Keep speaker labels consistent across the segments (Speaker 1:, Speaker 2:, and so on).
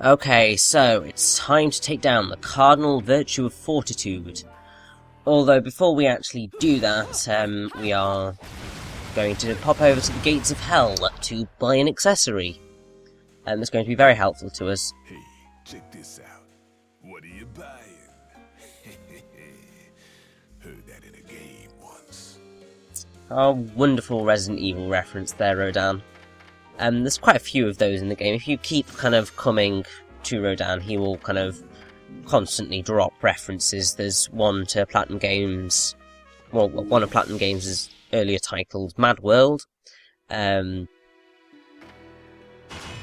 Speaker 1: Okay, so it's time to take down the Cardinal virtue of Fortitude. Although before we actually do that, we are going to pop over to the Gates of Hell to buy an accessory. And that's going to be very helpful to us.
Speaker 2: Hey, check this out. What are you buying? Heard that in a game once.
Speaker 1: Oh, wonderful Resident Evil reference there, Rodan. There's quite a few of those in the game. If you keep kind of coming to Rodan, he will kind of constantly drop references. There's one to Platinum Games. Well, one of Platinum Games is earlier titled Mad World. And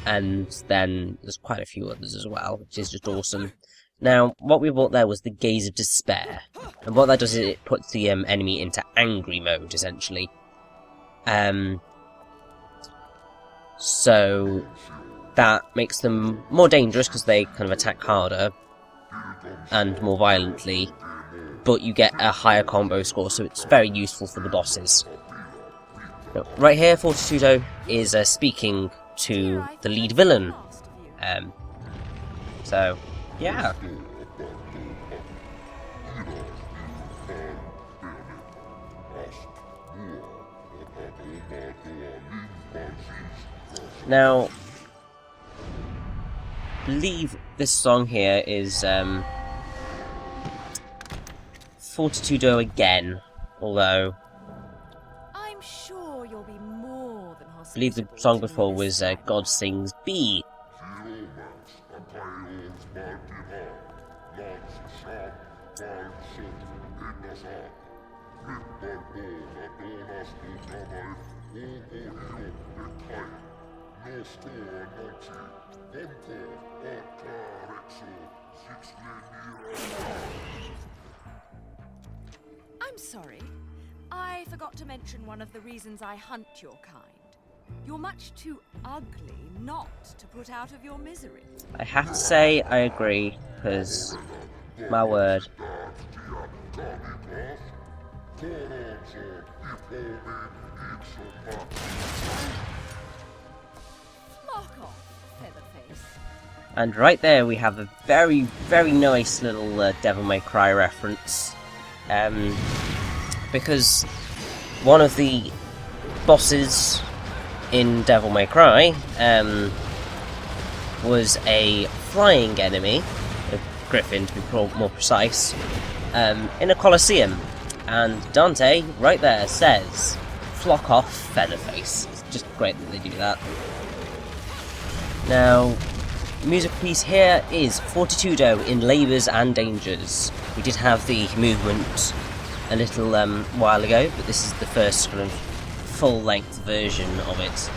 Speaker 1: then there's quite a few others as well, which is just awesome. Now, what we bought there was the Gaze of Despair. And what that does is it puts the enemy into angry mode, essentially. So that makes them more dangerous because they kind of attack harder and more violently, but you get a higher combo score, so it's very useful for the bosses. Now, right here, Fortitudo is speaking to the lead villain. So, yeah. Now, I believe this song here is Fortitudo again, although
Speaker 3: I'm sure you'll be more than
Speaker 1: I believe the song before was God Sings B.
Speaker 3: I'm sorry. I forgot to mention one of the reasons I hunt your kind. You're much too ugly not to put out of your misery.
Speaker 1: I have to say I agree, because, my word.
Speaker 3: Mark off, Featherface.
Speaker 1: And right there we have a very, very nice little Devil May Cry reference. Because one of the bosses in Devil May Cry was a flying enemy, a griffin to be more precise, in a Colosseum. And Dante, right there, says, "Flock off, Featherface." It's just great that they do that. Now, the music piece here is Fortitudo in Labours and Dangers. We did have the movement a little while ago, but this is the first kind of full-length version of it.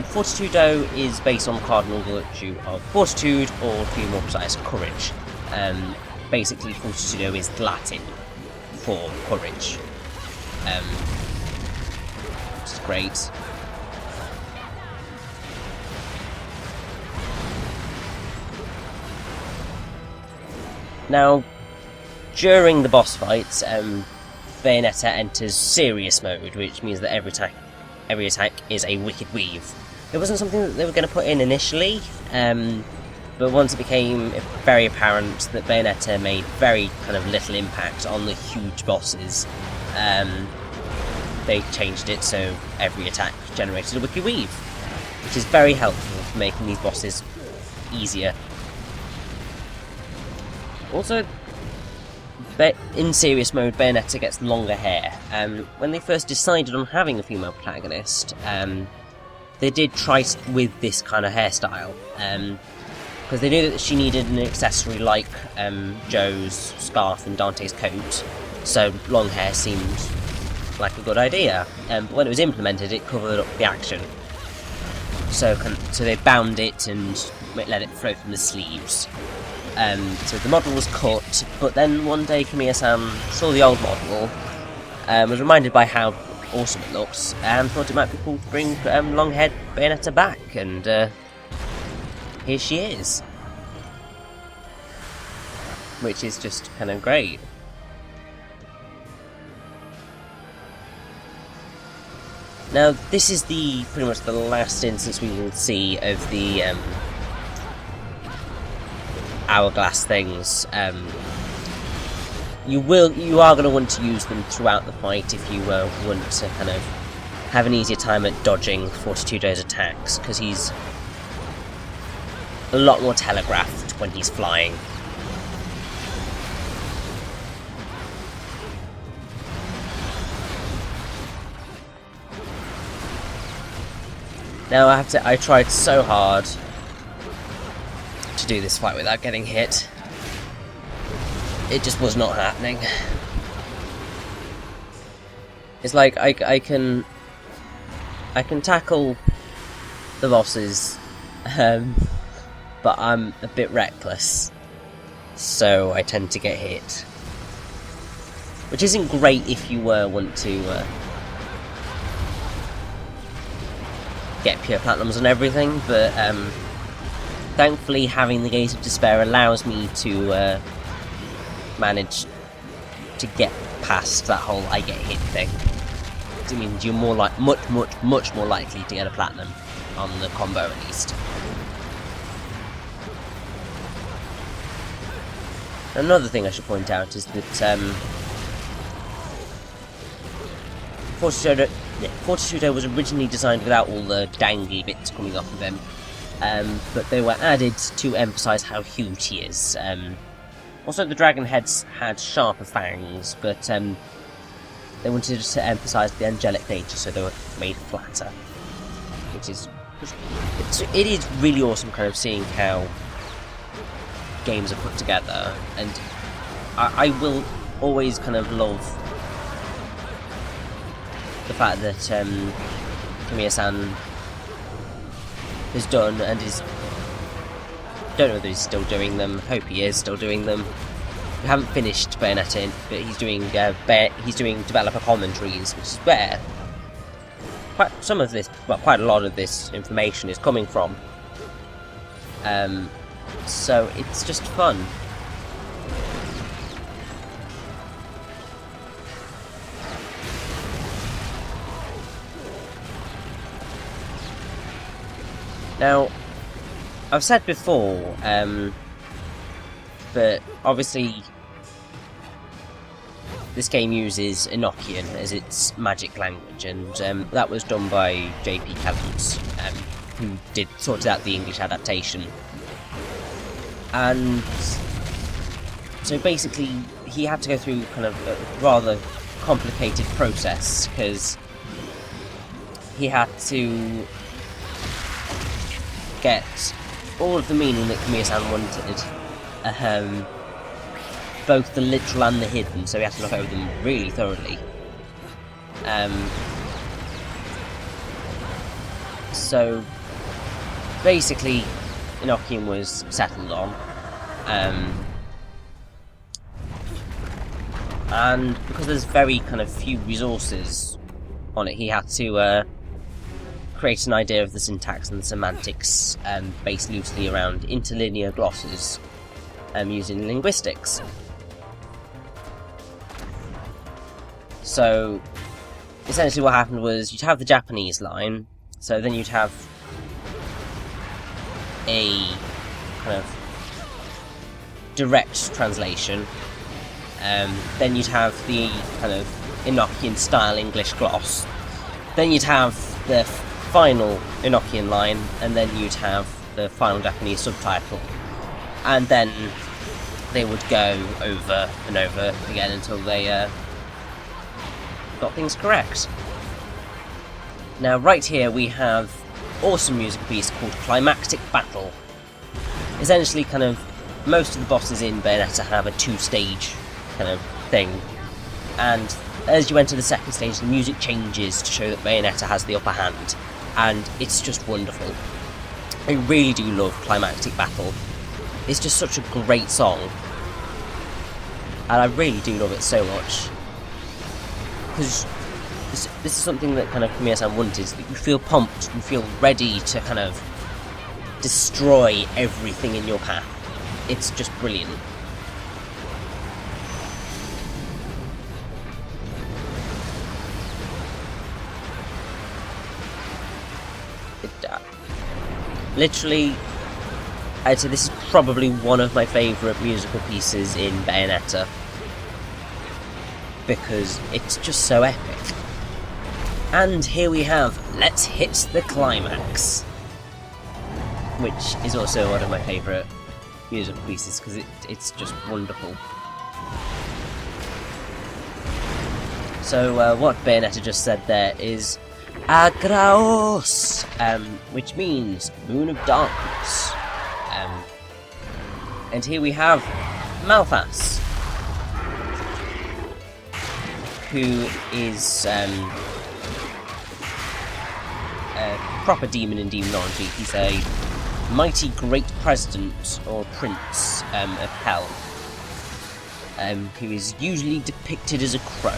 Speaker 1: Fortitudo is based on the cardinal virtue of fortitude, or to be more precise, courage. Basically, Fortitudo is Latin for courage. Which is great. Now, during the boss fights, Bayonetta enters serious mode, which means that every attack is a wicked weave. It wasn't something that they were going to put in initially, but once it became very apparent that Bayonetta made very kind of little impact on the huge bosses, they changed it so every attack generated a wicked weave, which is very helpful for making these bosses easier. Also, in serious mode, Bayonetta gets longer hair. When they first decided on having a female protagonist, they did try with this kind of hairstyle, because they knew that she needed an accessory like Joe's scarf and Dante's coat, so long hair seemed like a good idea. But when it was implemented, it covered up the action. So they bound it and let it flow from the sleeves. So the model was cut, but then one day Kamiya-san saw the old model, was reminded by how awesome it looks, and thought it might be cool to bring long-haired Bayonetta back, and here she is. Which is just kind of great. Now, this is pretty much the last instance we will see of the hourglass things. You are going to want to use them throughout the fight if you want to kind of have an easier time at dodging Fortitudo's attacks, because he's a lot more telegraphed when he's flying. Now I tried so hard to do this fight without getting hit. It just was not happening. It's like I can tackle the bosses, but I'm a bit reckless, so I tend to get hit. Which isn't great if you want to get pure platinums and everything, but thankfully having the Gate of Despair allows me to manage to get past that whole I get hit thing. It means you're much more likely to get a platinum on the combo at least. Another thing I should point out is that Fortitudo was originally designed without all the dangly bits coming off of him, but they were added to emphasise how huge he is. Also, the dragon heads had sharper fangs, but they wanted to emphasise the angelic nature, so they were made flatter. It is really awesome kind of seeing how games are put together, and I will always kind of love the fact that Kamiya-san has done and is... don't know whether he's still doing them, hope he is still doing them. We haven't finished Bayonetta, but he's doing developer commentaries, which is where quite a lot of this information is coming from. So it's just fun. Now, I've said before, but obviously this game uses Enochian as its magic language, and that was done by J.P. Callums, who sorted out the English adaptation. And so basically he had to go through kind of a rather complicated process, because he had to get all of the meaning that Kamiya-san wanted, both the literal and the hidden, so we had to look over them really thoroughly. So basically Enochian was settled on, and because there's very kind of few resources on it, he had to create an idea of the syntax and the semantics based loosely around interlinear glosses using linguistics. So essentially what happened was you'd have the Japanese line, so then you'd have a kind of direct translation, then you'd have the kind of Enochian style English gloss, then you'd have the final Enochian line, and then you'd have the final Japanese subtitle, and then they would go over and over again until they got things correct. Now right here we have awesome music piece called Climactic Battle. Essentially kind of most of the bosses in Bayonetta have a two-stage kind of thing, and as you enter the second stage the music changes to show that Bayonetta has the upper hand, and it's just wonderful. I really do love Climactic Battle. It's just such a great song, and I really do love it so much, because this is something that kind of Kamiya-san wanted, that you feel pumped, you feel ready to kind of destroy everything in your path. It's just brilliant. Literally, I'd say this is probably one of my favourite musical pieces in Bayonetta, because it's just so epic. And here we have Let's Hit the Climax, which is also one of my favourite musical pieces, because it's just wonderful. So what Bayonetta just said there is Agraos, which means Moon of Darkness. And here we have Malphas, who is a proper demon in demonology. He's a mighty great president or prince of hell, who is usually depicted as a crow.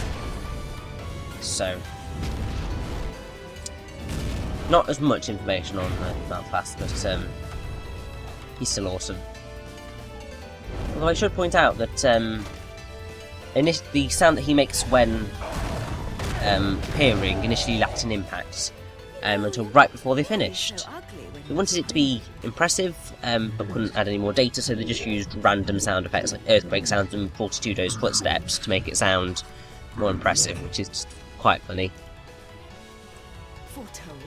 Speaker 1: So, not as much information on Malphas, but he's still awesome. Although I should point out that the sound that he makes when appearing initially lacked an impact until right before they finished. They wanted it to be impressive, but couldn't add any more data, so they just used random sound effects like earthquake sounds and Fortitudo's footsteps to make it sound more impressive, which is just quite funny.
Speaker 3: Foretold?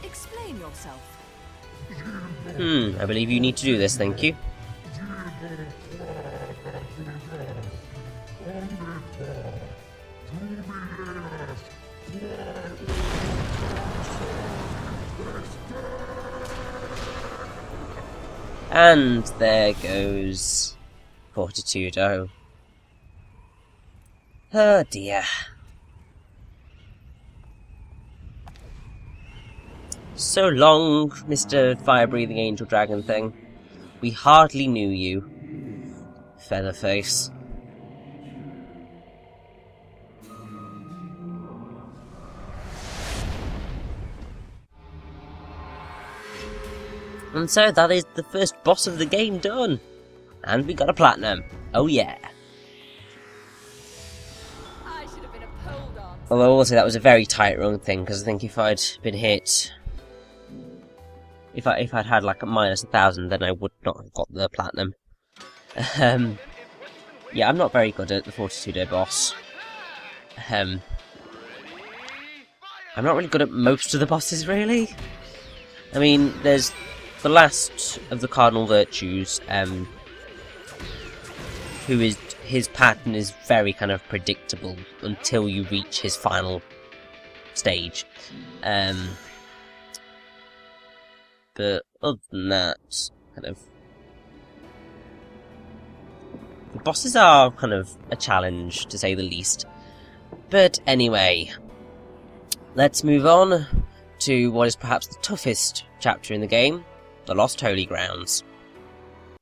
Speaker 3: Explain yourself.
Speaker 1: I believe you need to do this, thank you. And there goes Fortitudo. Oh dear. So long, Mr. Fire-breathing angel dragon thing. We hardly knew you, Featherface. And so that is the first boss of the game done. And we got a platinum. Oh yeah.
Speaker 3: I should have been a pole dancer.
Speaker 1: Although I will say that was a very tight run thing, because I think if I'd been hit... If I'd had like a minus 1,000, then I would not have got the platinum. Yeah, I'm not very good at the Fortitudo boss. I'm not really good at most of the bosses, really. I mean, there's the last of the Cardinal virtues, his pattern is very kind of predictable until you reach his final stage. But other than that, kind of, the bosses are kind of a challenge, to say the least. But anyway, let's move on to what is perhaps the toughest chapter in the game, the Lost Holy Grounds.